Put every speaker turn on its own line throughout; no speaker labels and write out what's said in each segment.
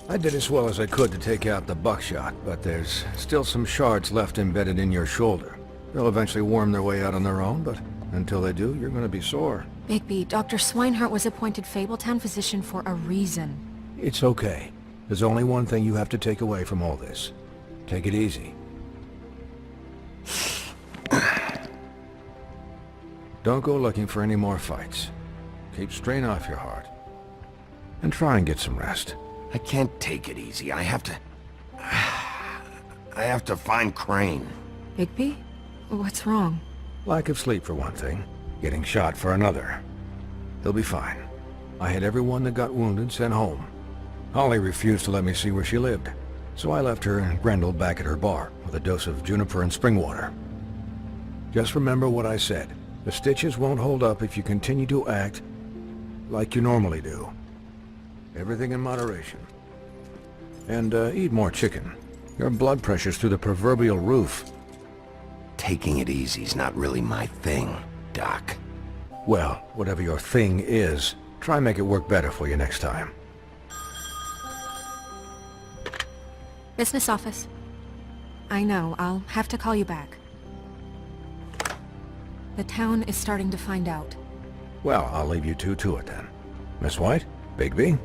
I did as well as I could to take out the buckshot, but there's still some shards left embedded in your shoulder. They'll eventually worm their way out on their own, but until they do, you're gonna be sore.
Bigby, Dr. Swinehart was appointed Fabletown physician for a reason.
It's okay. There's only one thing you have to take away from all this. Take it easy. Don't go looking for any more fights. Keep strain off your heart. And try and get some rest.
I can't take it easy. I have to find Crane.
Bigby? What's wrong?
Lack of sleep for one thing. Getting shot for another. He'll be fine. I had everyone that got wounded sent home. Holly refused to let me see where she lived, so I left her and Grendel back at her bar with a dose of juniper and spring water. Just remember what I said. The stitches won't hold up if you continue to act like you normally do. Everything in moderation. And eat more chicken. Your blood pressure's through the proverbial roof.
Taking it easy's not really my thing, Doc.
Well, whatever your thing is, try and make it work better for you next time.
Business office. I know, I'll have to call you back. The town is starting to find out.
Well, I'll leave you two to it then. Miss White? Bigby?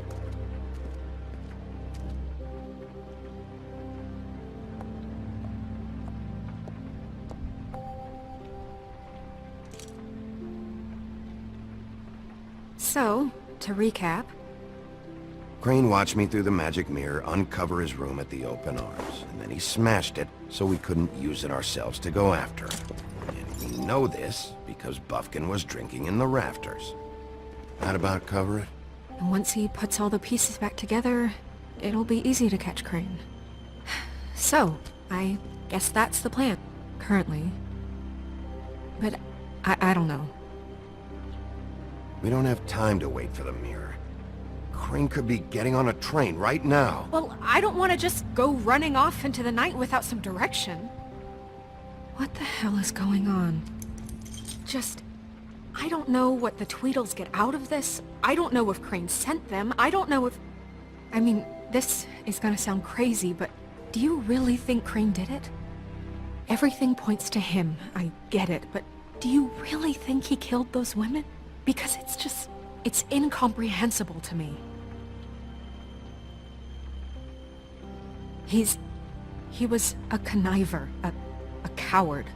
So, to recap...
Crane watched me through the magic mirror uncover his room at the open arms, and then he smashed it so we couldn't use it ourselves to go after. And we know this because Buffkin was drinking in the rafters. That about cover it?
And once he puts all the pieces back together, it'll be easy to catch Crane. So, I guess that's the plan, currently. But I don't know.
We don't have time to wait for the mirror. Crane could be getting on a train right now.
Well, I don't want to just go running off into the night without some direction. What the hell is going on? I don't know what the Tweedles get out of this. I don't know if Crane sent them. I don't know if... I mean, this is gonna sound crazy, but do you really think Crane did it? Everything points to him, I get it, but do you really think he killed those women? Because it's incomprehensible to me. He was a conniver, a coward,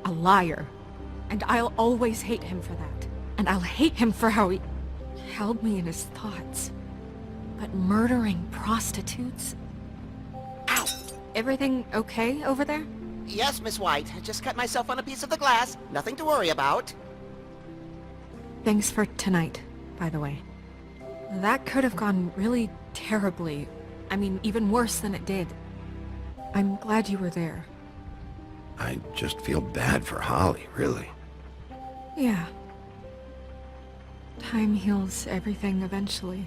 a liar. And I'll always hate him for that. And I'll hate him for how he held me in his thoughts. But murdering prostitutes? Ow! Everything okay over there?
Yes, Miss White. I just cut myself on a piece of the glass. Nothing to worry about.
Thanks for tonight, by the way. That could have gone really terribly. I mean, even worse than it did. I'm glad you were there.
I just feel bad for Holly, really.
Yeah. Time heals everything eventually.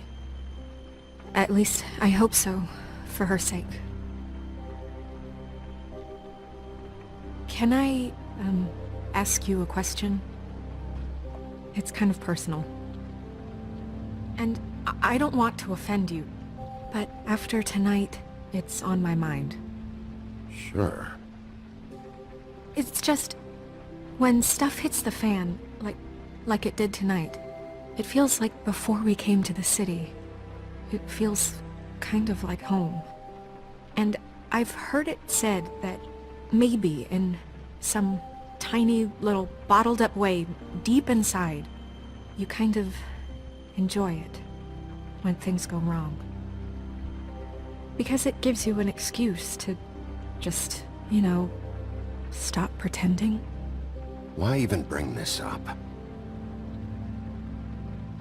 At least, I hope so, for her sake. Can I, ask you a question? It's kind of personal. And I don't want to offend you, but after tonight, it's on my mind.
Sure.
It's just, when stuff hits the fan, like it did tonight, it feels like before we came to the city. It feels kind of like home. And I've heard it said that maybe in some tiny little bottled up way deep inside, you kind of enjoy it when things go wrong. Because it gives you an excuse to just, you know, stop pretending.
Why even bring this up?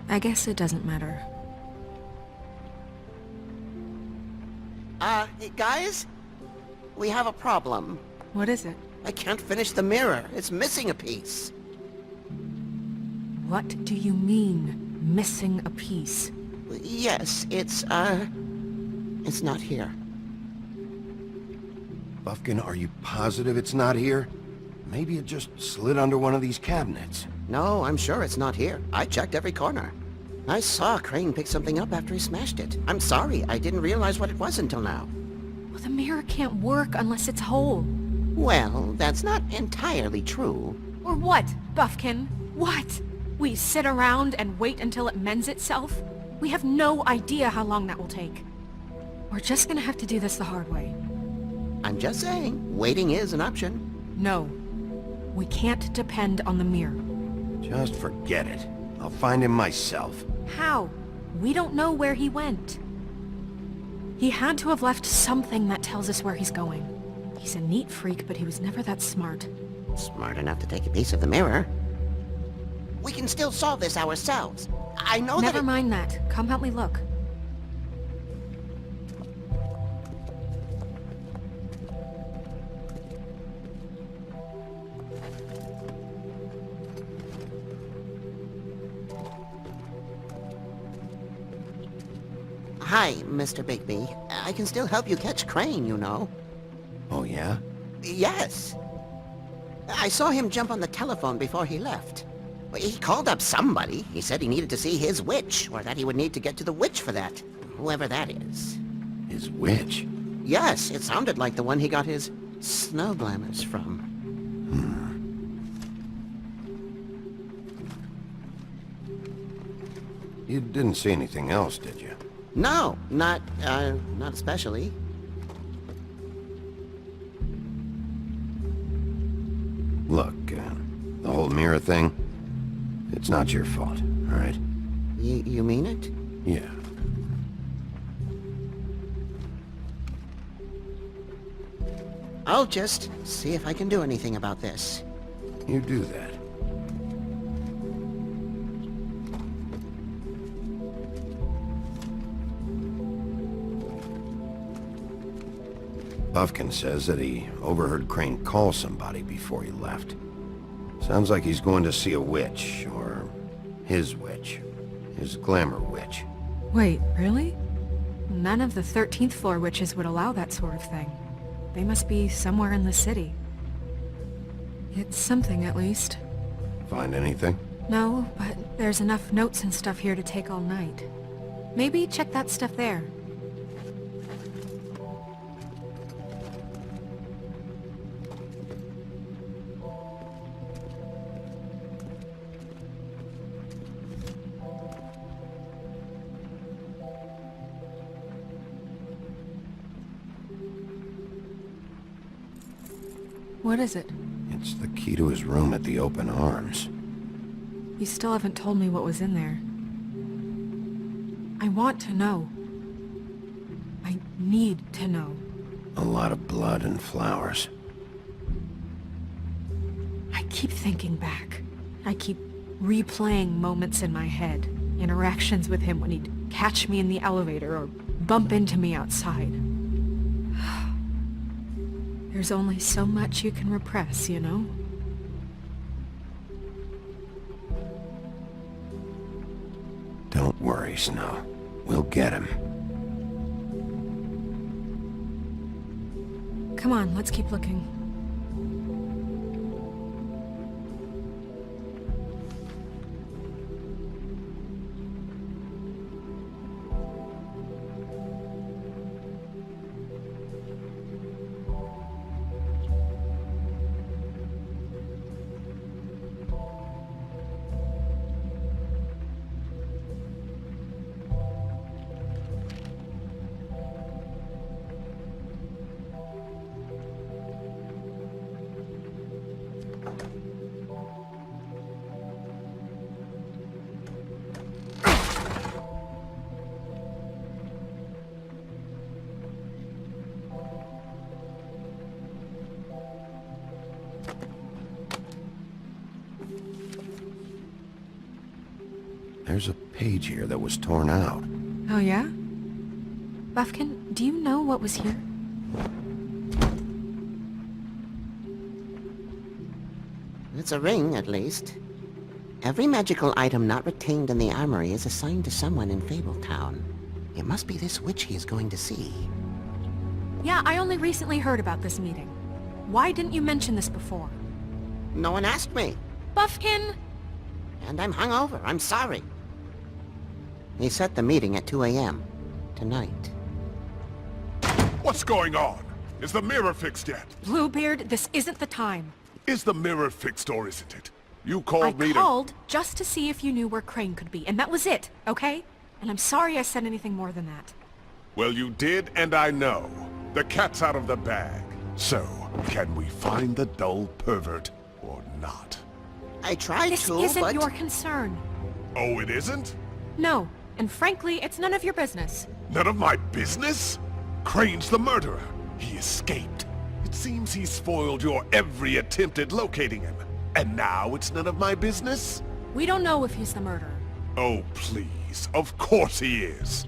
I guess it doesn't matter.
Hey, guys? We have a problem.
What is it?
I can't finish the mirror. It's missing a piece.
What do you mean, missing a piece?
Yes, it's not here.
Buffkin, are you positive it's not here? Maybe it just slid under one of these cabinets.
No, I'm sure it's not here. I checked every corner. I saw Crane pick something up after he smashed it. I'm sorry, I didn't realize what it was until now.
Well, the mirror can't work unless it's whole.
Well, that's not entirely true.
Or what, Buffkin? What? We sit around and wait until it mends itself? We have no idea how long that will take. We're just gonna have to do this the hard way.
I'm just saying, waiting is an option.
No. We can't depend on the mirror.
Just forget it. I'll find him myself.
How? We don't know where he went. He had to have left something that tells us where he's going. He's a neat freak, but he was never that smart.
Smart enough to take a piece of the mirror. We can still solve this ourselves. I know that
Never mind that. Come help me look.
Hi, Mr. Bigby. I can still help you catch Crane, you know.
Oh, yeah?
Yes. I saw him jump on the telephone before he left. He called up somebody. He said he needed to see his witch, or that he would need to get to the witch for that. Whoever that is.
His witch?
Yes, it sounded like the one he got his snow glamours from.
You didn't see anything else, did you?
No, not especially.
Look, the whole mirror thing, it's not your fault, all right?
You mean it?
Yeah.
I'll just see if I can do anything about this.
You do that. Buffkin says that he overheard Crane call somebody before he left. Sounds like he's going to see a witch, or his witch. His glamour witch.
Wait, really? None of the 13th floor witches would allow that sort of thing. They must be somewhere in the city. It's something, at least.
Find anything?
No, but there's enough notes and stuff here to take all night. Maybe check that stuff there. What is it?
It's the key to his room at the Open Arms.
You still haven't told me what was in there. I want to know. I need to know.
A lot of blood and flowers.
I keep thinking back. I keep replaying moments in my head. Interactions with him when he'd catch me in the elevator or bump into me outside. There's only so much you can repress, you know?
Don't worry, Snow. We'll get him.
Come on, let's keep looking.
There's a page here that was torn out.
Oh yeah? Buffkin, do you know what was here?
It's a ring, at least. Every magical item not retained in the armory is assigned to someone in Fabletown. It must be this witch he is going to see.
Yeah, I only recently heard about this meeting. Why didn't you mention this before?
No one asked me.
Buffkin!
And I'm hungover. I'm sorry. He set the meeting at 2 a.m. tonight.
What's going on? Is the mirror fixed yet?
Bluebeard, this isn't the time.
Is the mirror fixed or isn't it? You
I
called me to...
called just to see if you knew where Crane could be, and that was it, okay? And I'm sorry I said anything more than that.
Well, you did, and I know. The cat's out of the bag. So, can we find the dull pervert or not?
I tried
This
to,
isn't
but...
your concern.
Oh, it isn't?
No, and frankly, it's none of your business.
None of my business? Crane's the murderer. He escaped. It seems he spoiled your every attempt at locating him. And now it's none of my business?
We don't know if he's the murderer.
Oh, please. Of course he is.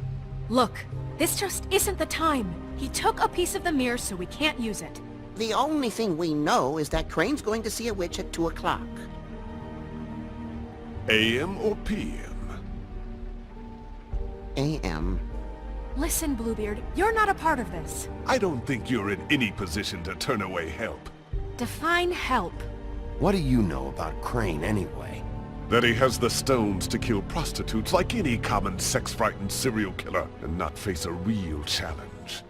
Look, this just isn't the time. He took a piece of the mirror, so we can't use it.
The only thing we know is that Crane's going to see a witch at 2 o'clock.
AM or PM?
A.M.
Listen, Bluebeard, you're not a part of this.
I don't think you're in any position to turn away help.
Define help.
What do you know about Crane anyway?
That he has the stones to kill prostitutes like any common sex-frightened serial killer and not face a real challenge.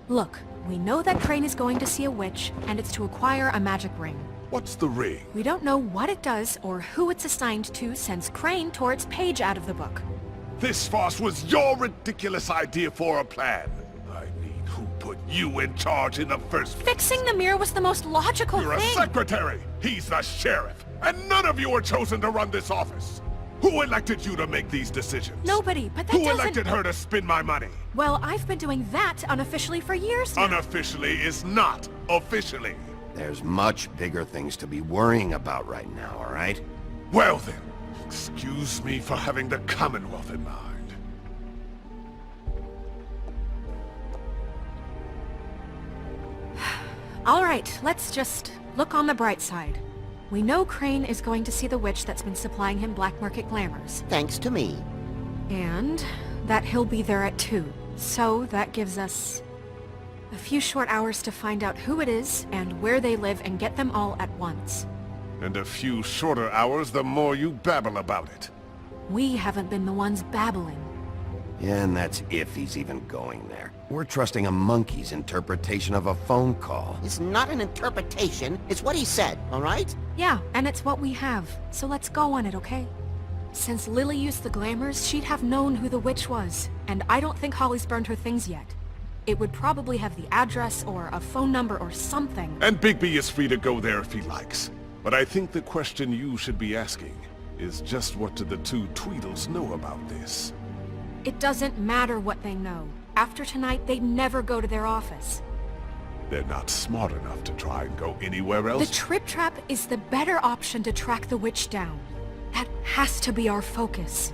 Look, we know that Crane is going to see a witch, and it's to acquire a magic ring.
What's the ring?
We don't know what it does or who it's assigned to since Crane tore its page out of the book.
This farce was your ridiculous idea for a plan. I mean, who put you in charge in the first place?
Fixing the mirror was the most logical
You're a
thing.
secretary! He's the sheriff! And none of you were chosen to run this office! Who elected you to make these decisions?
Nobody, but that
Who
doesn't...
elected her to spend my money?
Well, I've been doing that unofficially for years now.
Unofficially is not officially.
There's much bigger things to be worrying about right now, all right?
Well then, excuse me for having the Commonwealth in mind.
All right, let's just look on the bright side. We know Crane is going to see the witch that's been supplying him black market glamours.
Thanks to me.
And that he'll be there at 2. So that gives us a few short hours to find out who it is and where they live and get them all at once.
And a few shorter hours the more you babble about it.
We haven't been the ones babbling.
Yeah, and that's if he's even going there. We're trusting a monkey's interpretation of a phone call.
It's not an interpretation, it's what he said, all right?
Yeah, and it's what we have. So let's go on it, okay? Since Lily used the glamours, she'd have known who the witch was. And I don't think Holly's burned her things yet. It would probably have the address or a phone number or something.
And Bigby is free to go there if he likes. But I think the question you should be asking is just what do the two Tweedles know about this?
It doesn't matter what they know. After tonight, they'd never go to their office.
They're not smart enough to try and go anywhere
The
else?
Trip Trap is the better option to track the witch down. That has to be our focus.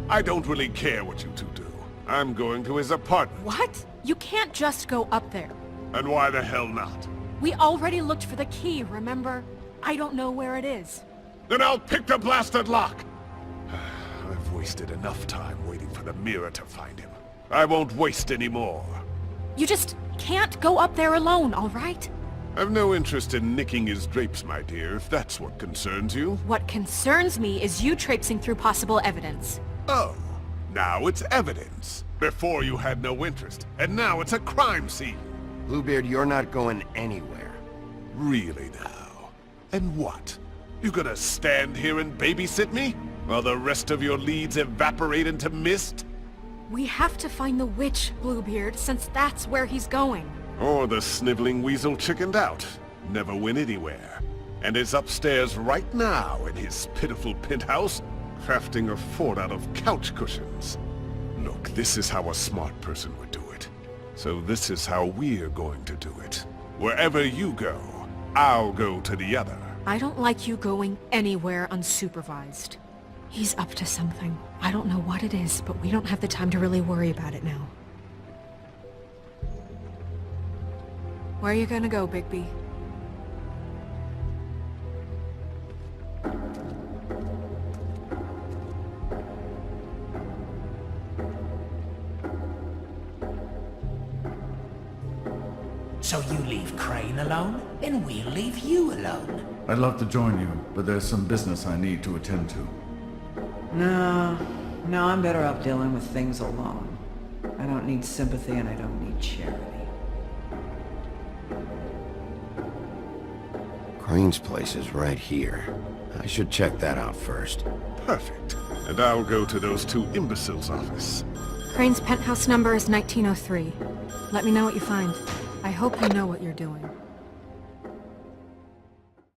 I don't really care what you two do. I'm going to his apartment.
What? You can't just go up there.
And why the hell not?
We already looked for the key, remember? I don't know where it is.
Then I'll pick the blasted lock! I've wasted enough time waiting for the mirror to find him. I won't waste any more.
You just can't go up there alone, all right?
I've no interest in nicking his drapes, my dear, if that's what concerns you.
What concerns me is you traipsing through possible evidence.
Oh, now it's evidence. Before you had no interest, and now it's a crime scene.
Bluebeard, you're not going anywhere.
Really now? And what? You gonna stand here and babysit me? While the rest of your leads evaporate into mist?
We have to find the witch, Bluebeard, since that's where he's going.
Or the sniveling weasel chickened out, never went anywhere, and is upstairs right now in his pitiful penthouse, crafting a fort out of couch cushions. Look, this is how a smart person would do it. So this is how we're going to do it. Wherever you go, I'll go to the other.
I don't like you going anywhere unsupervised. He's up to something. I don't know what it is, but we don't have the time to really worry about it now. Where are you gonna go, Bigby?
So you leave Crane alone, and we'll leave you alone.
I'd love to join you, but there's some business I need to attend to. No, I'm better off dealing with things alone. I don't need sympathy and I don't need charity.
Crane's place is right here. I should check that out first.
Perfect. And I'll go to those two imbeciles' office.
Crane's penthouse number is 1903. Let me know what you find. I hope you know what you're doing.